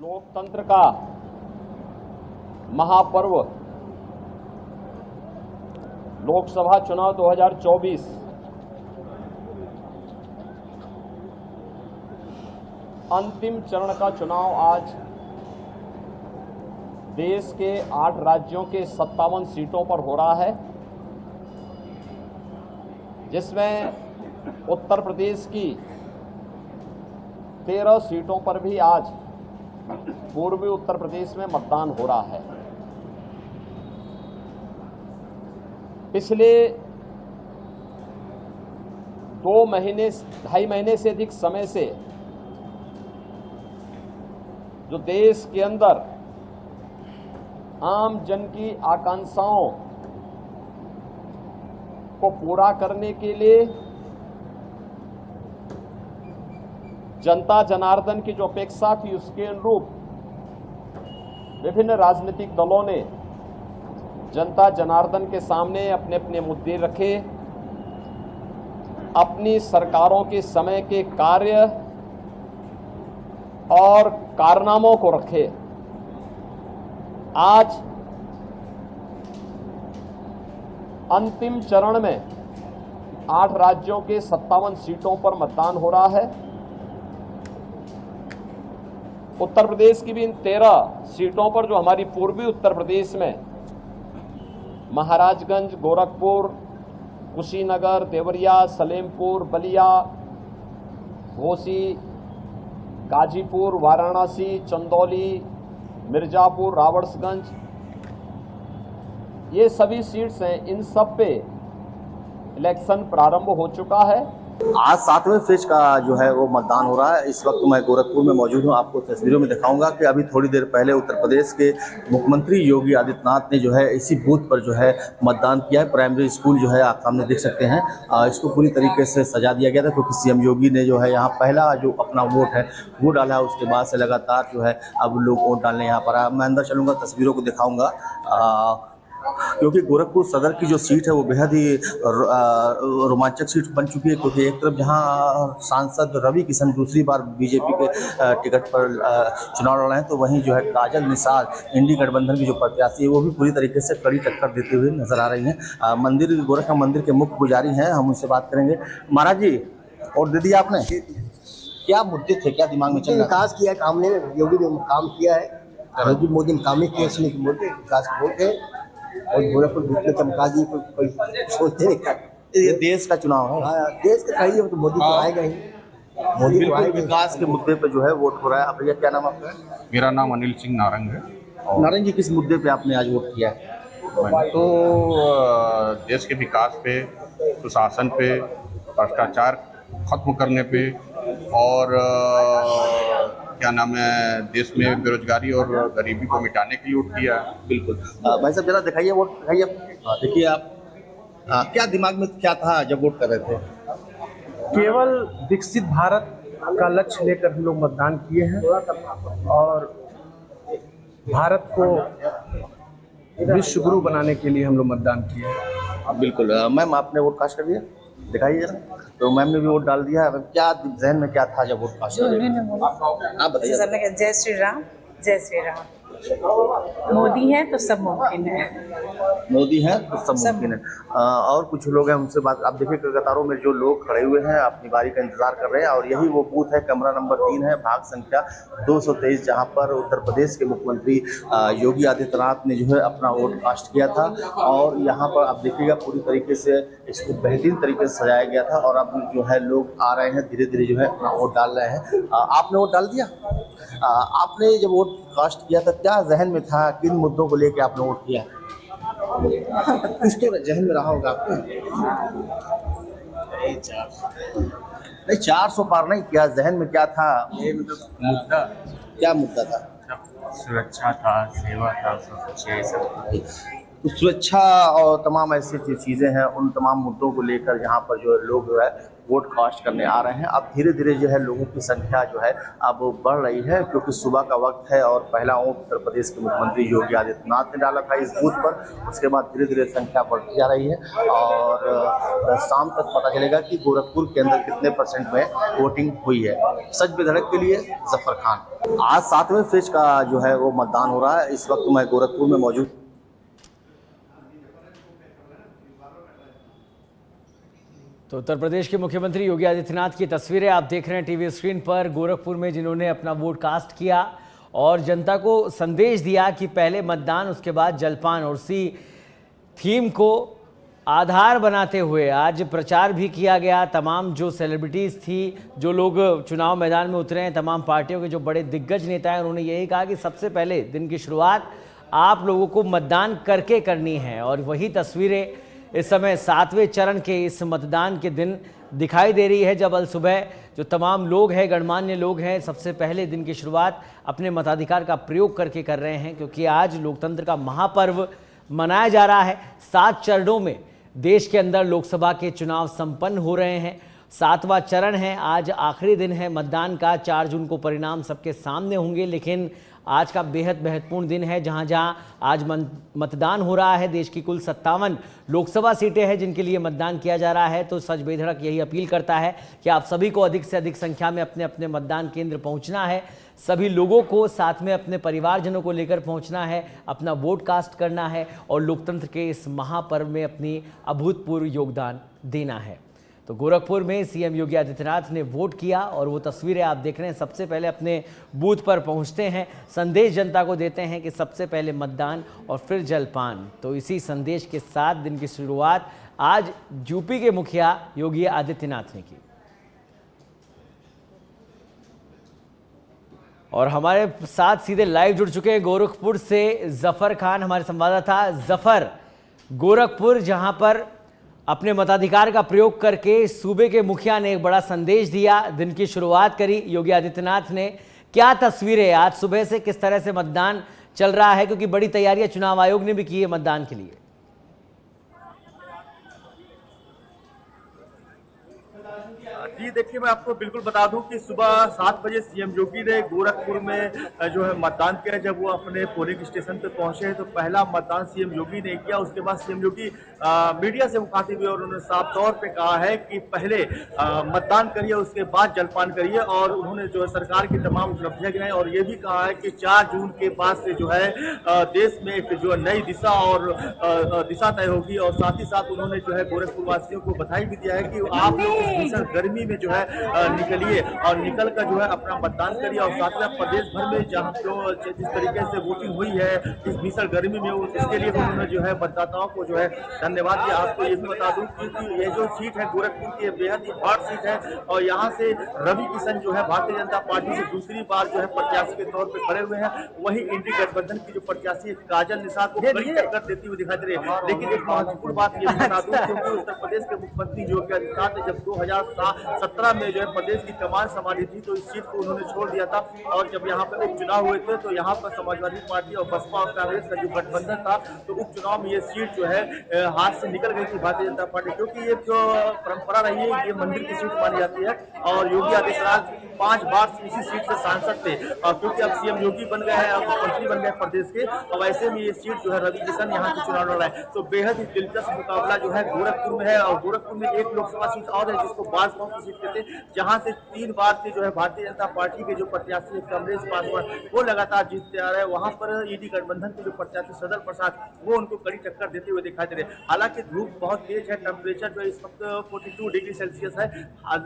लोकतंत्र का महापर्व लोकसभा चुनाव 2024 अंतिम चरण का चुनाव आज देश के 8 राज्यों के 57 सीटों पर हो रहा है, जिसमें उत्तर प्रदेश की 13 सीटों पर भी आज पूर्वी उत्तर प्रदेश में मतदान हो रहा है। पिछले 2.5 महीने से अधिक समय से जो देश के अंदर आम जन की आकांक्षाओं को पूरा करने के लिए जनता जनार्दन की जो अपेक्षा थी उसके अनुरूप विभिन्न राजनीतिक दलों ने जनता जनार्दन के सामने अपने अपने मुद्दे रखे, अपनी सरकारों के समय के कार्य और कारनामों को रखे। आज अंतिम चरण में 8 राज्यों के 57 सीटों पर मतदान हो रहा है। उत्तर प्रदेश की भी इन 13 सीटों पर जो हमारी पूर्वी उत्तर प्रदेश में महाराजगंज, गोरखपुर, कुशीनगर, देवरिया, सलेमपुर, बलिया, घोसी, गाजीपुर, वाराणसी, चंदौली, मिर्जापुर, रावड़सगंज, ये सभी सीट्स हैं। इन सब पे इलेक्शन प्रारंभ हो चुका है। आज 7वें फेज का जो है वो मतदान हो रहा है। इस वक्त मैं गोरखपुर में मौजूद हूं। आपको तस्वीरों में दिखाऊंगा कि अभी थोड़ी देर पहले उत्तर प्रदेश के मुख्यमंत्री योगी आदित्यनाथ ने जो है इसी बूथ पर जो है मतदान किया है। प्राइमरी स्कूल जो है आप सामने देख सकते हैं, इसको पूरी तरीके से सजा दिया गया था क्योंकि सीएम योगी ने जो है यहाँ पहला जो अपना वोट है वो डाला है। उसके बाद से लगातार जो है अब लोग वोट डालने यहाँ पर आए। मैं अंदर चलूँगा, तस्वीरों को दिखाऊँगा क्योंकि गोरखपुर सदर की जो सीट है वो बेहद ही रोमांचक सीट बन चुकी है क्योंकि एक तरफ जहां सांसद रवि किशन दूसरी बार बीजेपी के टिकट पर चुनाव लड़ रहे हैं, तो वहीं जो है काजल निसार इंडी गठबंधन की जो प्रत्याशी है वो भी पूरी तरीके से कड़ी टक्कर देते हुए नजर आ रही हैं। मंदिर गोरखनाथ मंदिर के मुख्य पुजारी हैं, हम उनसे बात करेंगे। महाराज जी, और दे दिया आपने? क्या मुद्दे थे, क्या दिमाग में चल रहा? विकास किया काम ने, योगी ने काम किया है, नरेंद्र मोदी ने काम किया, इसलिए मोदी विकास के वोट है और गोरखपुर जितने चमका दी कोई सोचते नहीं क्या। ये देश का चुनाव है। हाँ, देश का चाहिए तो मोदी तो आएगा ही। मोदी तो आएगा। विकास के मुद्दे पे जो है वोट हो रहा है। अब भैया क्या नाम आपका? मेरा नाम अनिल सिंह नारंग है। नारायण जी, किस मुद्दे पे आपने आज वोट किया है? मैंने तो देश के विकास पे, सुशासन पे, भ्रष्टाचार खत्म करने पे और क्या नाम है, देश में बेरोजगारी और गरीबी को मिटाने के लिए वोट किया है। बिल्कुल। भाई साहब जरा दिखाइए वोट, दिखाइए। देखिए आप, क्या दिमाग में क्या था जब वोट कर रहे थे? केवल विकसित भारत का लक्ष्य लेकर हम लोग मतदान किए हैं और भारत को विश्व गुरु बनाने के लिए हम लोग मतदान किए हैं। बिल्कुल। मैम, आपने वोट कास्ट कर दिया? दिखाइए जरा। तो मैम ने भी वोट डाल दिया। क्या जहन में क्या था जब वोट कास्ट कर दिया? आप बताइए। जय श्री राम, जय श्री राम। मोदी है तो सब मुमकिन है। मोदी है तो सब मुमकिन है। और कुछ लोग हैं, उनसे बात। आप देखिए कतारों में जो लोग खड़े हुए हैं अपनी बारी का इंतजार कर रहे हैं और यही वो बूथ है, कमरा नंबर 3 है, भाग संख्या 223, जहां पर उत्तर प्रदेश के मुख्यमंत्री योगी आदित्यनाथ ने जो है अपना वोट कास्ट किया था। और यहाँ पर आप देखिएगा पूरी तरीके से इसको बेहतरीन तरीके से सजाया गया था और अब जो है लोग आ रहे हैं, धीरे धीरे जो है अपना वोट डाल रहे हैं। आपने वोट डाल दिया? आपने जब वोट कास्ट किया था क्या जहन में था, किन मुद्दों को लेकर आपने वोट किया? कुछ तो जहन में रहा होगा आपको। नहीं, 400 पार नहीं, क्या जहन में क्या था? मुद्दा क्या मुद्दा था? सुरक्षा था, सेवा था, सब कुछ यही सब। तो सुरक्षा और तमाम ऐसी जो चीज़ें हैं उन तमाम मुद्दों को लेकर यहाँ पर जो है लोग जो है वोट कास्ट करने आ रहे हैं। अब धीरे धीरे जो है लोगों की संख्या जो है अब बढ़ रही है, क्योंकि सुबह का वक्त है और पहला वोट उत्तर प्रदेश के मुख्यमंत्री योगी आदित्यनाथ ने डाला था इस बूथ पर। उसके बाद धीरे धीरे संख्या बढ़ती जा रही है और शाम तक पता चलेगा कि गोरखपुर के अंदर कितने % में वोटिंग हुई है। सच बेधड़क के लिए जफर खान। आज 7वें फेज का जो है वो मतदान हो रहा है। इस वक्त मैं गोरखपुर में मौजूद। तो उत्तर प्रदेश के मुख्यमंत्री योगी आदित्यनाथ की तस्वीरें आप देख रहे हैं टीवी स्क्रीन पर, गोरखपुर में जिन्होंने अपना वोट कास्ट किया और जनता को संदेश दिया कि पहले मतदान उसके बाद जलपान, और उसी थीम को आधार बनाते हुए आज प्रचार भी किया गया। तमाम जो सेलिब्रिटीज़ थी, जो लोग चुनाव मैदान में उतरे हैं, तमाम पार्टियों के जो बड़े दिग्गज नेता हैं, उन्होंने यही कहा कि सबसे पहले दिन की शुरुआत आप लोगों को मतदान करके करनी है। और वही तस्वीरें इस समय 7वें चरण के इस मतदान के दिन दिखाई दे रही है, जब अल सुबह जो तमाम लोग हैं, गणमान्य लोग हैं, सबसे पहले दिन की शुरुआत अपने मताधिकार का प्रयोग करके कर रहे हैं, क्योंकि आज लोकतंत्र का महापर्व मनाया जा रहा है। 7 चरणों में देश के अंदर लोकसभा के चुनाव संपन्न हो रहे हैं। 7वां चरण है, आज आखिरी दिन है मतदान का। 4 जून को परिणाम सबके सामने होंगे, लेकिन आज का बेहद महत्वपूर्ण दिन है, जहां जहां आज मतदान हो रहा है। देश की कुल 57 लोकसभा सीटें हैं जिनके लिए मतदान किया जा रहा है। तो सच बेधड़क यही अपील करता है कि आप सभी को अधिक से अधिक संख्या में अपने अपने मतदान केंद्र पहुंचना है। सभी लोगों को साथ में अपने परिवारजनों को लेकर पहुंचना है, अपना वोट कास्ट करना है और लोकतंत्र के इस महापर्व में अपनी अभूतपूर्व योगदान देना है। तो गोरखपुर में सीएम योगी आदित्यनाथ ने वोट किया और वो तस्वीरें आप देख रहे हैं। सबसे पहले अपने बूथ पर पहुंचते हैं, संदेश जनता को देते हैं कि सबसे पहले मतदान और फिर जलपान। तो इसी संदेश के साथ दिन की शुरुआत आज यूपी के मुखिया योगी आदित्यनाथ ने की। और हमारे साथ सीधे लाइव जुड़ चुके हैं गोरखपुर से जफर खान, हमारे संवाददाता। जफर, गोरखपुर जहां पर अपने मताधिकार का प्रयोग करके सूबे के मुखिया ने एक बड़ा संदेश दिया, दिन की शुरुआत करी योगी आदित्यनाथ ने। क्या तस्वीरें आज सुबह से, किस तरह से मतदान चल रहा है, क्योंकि बड़ी तैयारियां चुनाव आयोग ने भी की है मतदान के लिए? जी देखिए, मैं आपको बिल्कुल बता दूं कि सुबह 7 बजे सीएम योगी ने गोरखपुर में जो है मतदान किया। जब वो अपने पोलिंग स्टेशन पे पहुंचे तो पहला मतदान सीएम योगी ने किया। उसके बाद सीएम योगी मीडिया से मुखातिब हुए और उन्होंने साफ तौर पे कहा है कि पहले मतदान करिए, उसके बाद जलपान करिए। और उन्होंने जो है सरकार की तमाम उपलब्धियां गिनाई और ये भी कहा है कि 4 जून के बाद से जो है देश में एक जो नई दिशा और दिशा तय होगी। और साथ ही साथ उन्होंने जो है गोरखपुर वासियों को बधाई भी दिया है कि आप लोग इस भीषण गर्मी में जो है निकलिए और निकल कर जो है अपना मतदान करिए। और साथ में प्रदेश भर में जहाँ जो जिस तरीके से वोटिंग हुई है इस भीषण गर्मी में, इसके लिए उन्होंने जो है मतदाताओं को जो है धन्यवाद दिया। आपको ये भी बता दूं कि ये जो सीट है गोरखपुर की बेहद ही हार्ड सीट है और यहाँ से रवि किशन जो है भारतीय जनता पार्टी से दूसरी बार जो है प्रत्याशी के तौर पर खड़े हुए हैं। वही इंडी गठबंधन की जो प्रत्याशी काजल निषाद को बड़ी टक्कर देती हुई दिखाई दे रही है। लेकिन एक महत्वपूर्ण बात ये बता दूं, क्योंकि उत्तर प्रदेश के मुख्यमंत्री योगी आदित्यनाथ ने जब 2017 में जो है प्रदेश की कमान संभाली थी तो इस सीट को उन्होंने छोड़ दिया था। और जब यहाँ पर उपचुनाव हुए थे तो यहाँ पर समाजवादी पार्टी और बसपा और कांग्रेस का जो गठबंधन था तो उपचुनाव में ये सीट जो है हाथ से निकल गई थी भारतीय जनता पार्टी, क्योंकि ये जो परंपरा रही है ये मंदिर की सीट मानी जाती है। और योगी आदित्यनाथ 5 बार इसी सीट से सांसद थे और क्योंकि अब सीएम योगी बन गए हैं, मुख्यमंत्री बन गए प्रदेश के, और ऐसे में ये सीट जो है रवि किशन यहाँ से चुनाव लड़ रहा है। तो बेहद ही दिलचस्प मुकाबला जो है गोरखपुर में है। और गोरखपुर में एक लोकसभा सीट और है जिसको बाजगांव की सीट कहते हैं, जहां से 3 बार से जो है भारतीय जनता पार्टी के जो प्रत्याशी कमलेश पासवान वो लगातार जीतते आ रहे हैं। वहां पर ईडी गठबंधन के जो प्रत्याशी सदर प्रसाद वो उनको कड़ी टक्कर देते हुए दिखाई दे रहे हैं। हालांकि धूप बहुत तेज है, टेम्परेचर जो इस वक्त 42 डिग्री सेल्सियस है।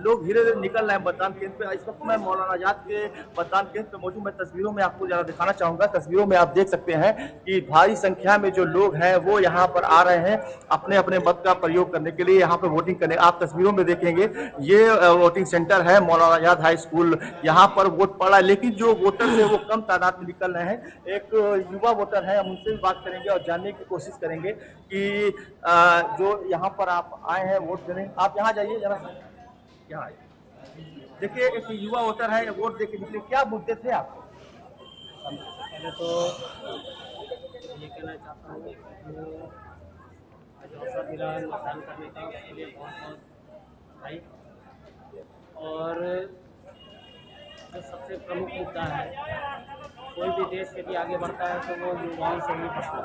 लोग धीरे धीरे निकल रहे हैं मतदान केंद्र पे। इस वक्त मैं मौलाना आजाद के मतदान केंद्र पे मौजूद। मैं तस्वीरों में आपको जरा दिखाना चाहूंगा। तस्वीरों में आप देख सकते हैं कि भारी संख्या में जो लोग हैं वो यहाँ पर आ रहे हैं अपने अपने मत का प्रयोग करने के लिए, यहाँ पर वोटिंग करने। आप तस्वीरों में देखेंगे ये वोटिंग सेंटर है मौलाना आजाद हाई स्कूल, यहाँ पर वोट पड़ा है। लेकिन जो वोटर है वो कम तादाद में निकल रहे हैं। एक युवा वोटर है, हम उनसे भी बात करेंगे और जानने की कोशिश करेंगे कि जो यहाँ पर आप आए हैं वोट देने, आप यहाँ जाइए जरा, यहाँ आइए। देखिए एक युवा वोटर है, वोट देके निकले, क्या मुद्दे थे आपको? पहले तो ये कहना चाहता हूँ कि जो आज अवसर मिला है मतदान करने का उसके लिए बहुत बहुत बधाई। और जो सबसे प्रमुख मुद्दा है, कोई भी देश यदि आगे बढ़ता है तो वो युवाओं से ही बढ़ता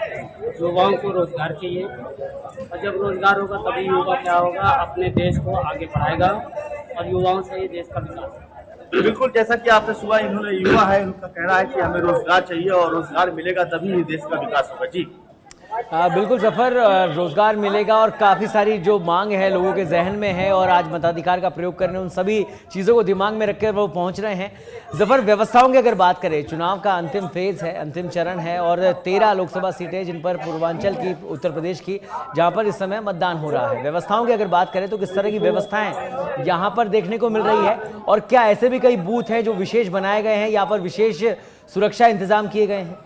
है। युवाओं को रोजगार चाहिए और जब रोजगार होगा तभी युवा क्या होगा, अपने देश को आगे बढ़ाएगा और युवाओं से ही देश का विकास होगा। बिल्कुल, जैसा कि आपने सुना, इन्होंने युवा है, उनका कहना है कि हमें रोजगार चाहिए और रोजगार मिलेगा तभी ही देश का विकास होगा। जी बिल्कुल जफर, रोजगार मिलेगा और काफ़ी सारी जो मांग है लोगों के जहन में है और आज मताधिकार का प्रयोग करने उन सभी चीज़ों को दिमाग में रखकर वो पहुंच रहे हैं। जफर, व्यवस्थाओं की अगर बात करें, चुनाव का अंतिम फेज है, अंतिम चरण है और 13 लोकसभा सीटें जिन पर पूर्वांचल की, उत्तर प्रदेश की, जहां पर इस समय मतदान हो रहा है। व्यवस्थाओं की अगर बात करें तो किस तरह की व्यवस्थाएं यहाँ पर देखने को मिल रही है और क्या ऐसे भी कई बूथ हैं जो विशेष बनाए गए हैं, यहाँ पर विशेष सुरक्षा इंतजाम किए गए हैं?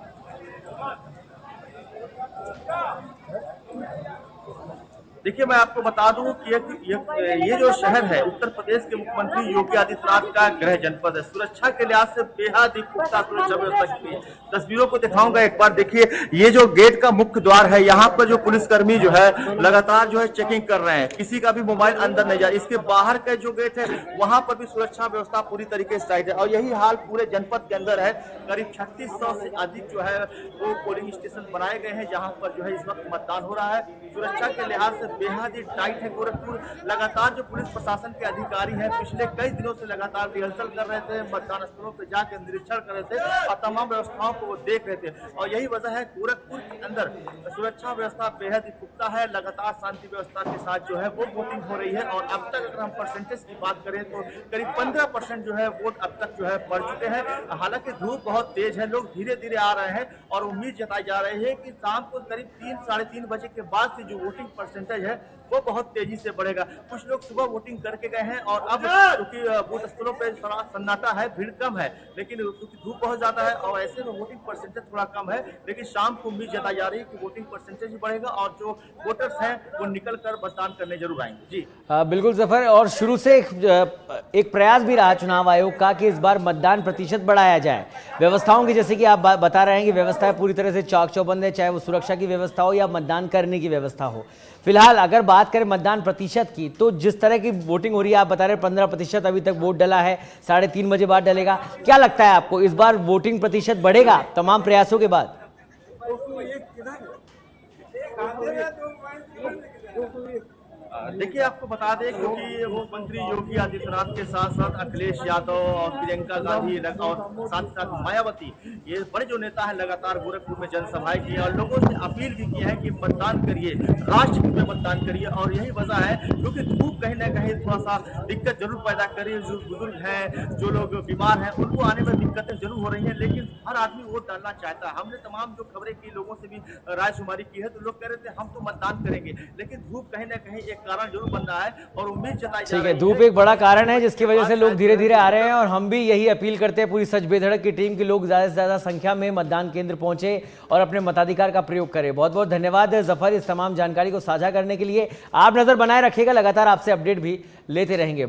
देखिए, मैं आपको बता दूं कि ये जो शहर है उत्तर प्रदेश के मुख्यमंत्री योगी आदित्यनाथ का गृह जनपद है। सुरक्षा के लिहाज से बेहद ही पुख्ता सुरक्षा व्यवस्था की है। तस्वीरों को दिखाऊंगा एक बार। देखिए, ये जो गेट का मुख्य द्वार है, यहाँ पर जो पुलिसकर्मी जो है लगातार जो है चेकिंग कर रहे हैं, किसी का भी मोबाइल अंदर नहीं जा। इसके बाहर का जो गेट है वहां पर भी सुरक्षा व्यवस्था पूरी तरीके से टाइट है और यही हाल पूरे जनपद के अंदर है। करीब 3600 से अधिक जो है वो पोलिंग स्टेशन बनाए गए हैं जहाँ पर जो है इस वक्त मतदान हो रहा है। सुरक्षा के लिहाज से बेहद ही टाइट है गोरखपुर। लगातार जो पुलिस प्रशासन के अधिकारी हैं पिछले कई दिनों से लगातार रिहर्सल कर रहे थे, मतदान स्थलों पर जाकर निरीक्षण कर रहे थे और तमाम व्यवस्थाओं को वो देख रहे थे और यही वजह है गोरखपुर के अंदर सुरक्षा व्यवस्था बेहद ही पुख्ता है। लगातार शांति व्यवस्था के साथ जो है वो वोटिंग हो रही है और अब तक अगर हम परसेंटेज की बात करें तो करीब 15% जो है वोट अब तक जो है पड़ चुके हैं। हालांकि धूप बहुत तेज है, लोग धीरे धीरे आ रहे हैं और उम्मीद जताई जा रही है कि शाम को करीब 3-3:30 बजे के बाद से जो वोटिंग परसेंटेज है वो बहुत तेजी से बढ़ेगा। कुछ लोग सुबह वोटिंग करके गए हैं और अब क्योंकि बूथ स्थलों पर सन्नाटा है, भीड़ कम है, लेकिन क्योंकि धूप बहुत ज्यादा है और ऐसे में वोटिंग परसेंटेज थोड़ा कम है, लेकिन शाम को उम्मीद जताई जा रही है कि वोटिंग परसेंटेज भी बढ़ेगा और जो वोटर्स हैं वो निकल कर मतदान करने जरूर आएंगे। जी बिल्कुल जफर, और शुरू से एक प्रयास भी रहा चुनाव आयोग का कि इस बार मतदान प्रतिशत बढ़ाया जाए। व्यवस्थाओं की, जैसे कि आप बता रहे हैं कि व्यवस्थाएं पूरी तरह से चाक चौबंद है, चाहे वो सुरक्षा की व्यवस्था हो या मतदान करने की व्यवस्था हो। फिलहाल अगर बात करें मतदान प्रतिशत की, तो जिस तरह की वोटिंग हो रही है, आप बता रहे हैं 15% अभी तक वोट डला है, 3:30 बजे बाद डलेगा। क्या लगता है आपको, इस बार वोटिंग प्रतिशत बढ़ेगा तमाम प्रयासों के बाद? देखिए, आपको बता दें क्योंकि मुख्यमंत्री योगी आदित्यनाथ के साथ साथ अखिलेश यादव और प्रियंका गांधी और साथ साथ मायावती, ये बड़े जो नेता हैं, लगातार गोरखपुर में जनसभाएं की और लोगों से अपील भी की है कि मतदान करिए, राष्ट्र में मतदान करिए। और यही वजह है क्योंकि धूप कहीं ना कहीं थोड़ा सा दिक्कत जरूर पैदा करी। जो बुजुर्ग हैं, जो लोग बीमार हैं, उनको आने में दिक्कतें जरूर हो रही है, लेकिन हर आदमी वोट डालना चाहता है। हमने तमाम जो खबरें की, लोगों से भी राय शुमारी की है, तो लोग कह रहे थे हम तो मतदान करेंगे, लेकिन धूप कहीं ना कहीं एक कारण जरूर बन रहा है और उम्मीद जताई जा रही है। धूप एक बड़ा कारण है जिसकी वजह से लोग धीरे धीरे आ रहे हैं और हम भी यही अपील करते हैं पूरी सच बेधड़क की टीम की लोग ज्यादा से ज्यादा संख्या में मतदान केंद्र पहुंचे और अपने मताधिकार का प्रयोग करें। बहुत बहुत धन्यवाद जफर इस तमाम जानकारी को साझा करने के लिए। आप नजर बनाए रखिएगा, लगातार आपसे अपडेट भी लेते रहेंगे।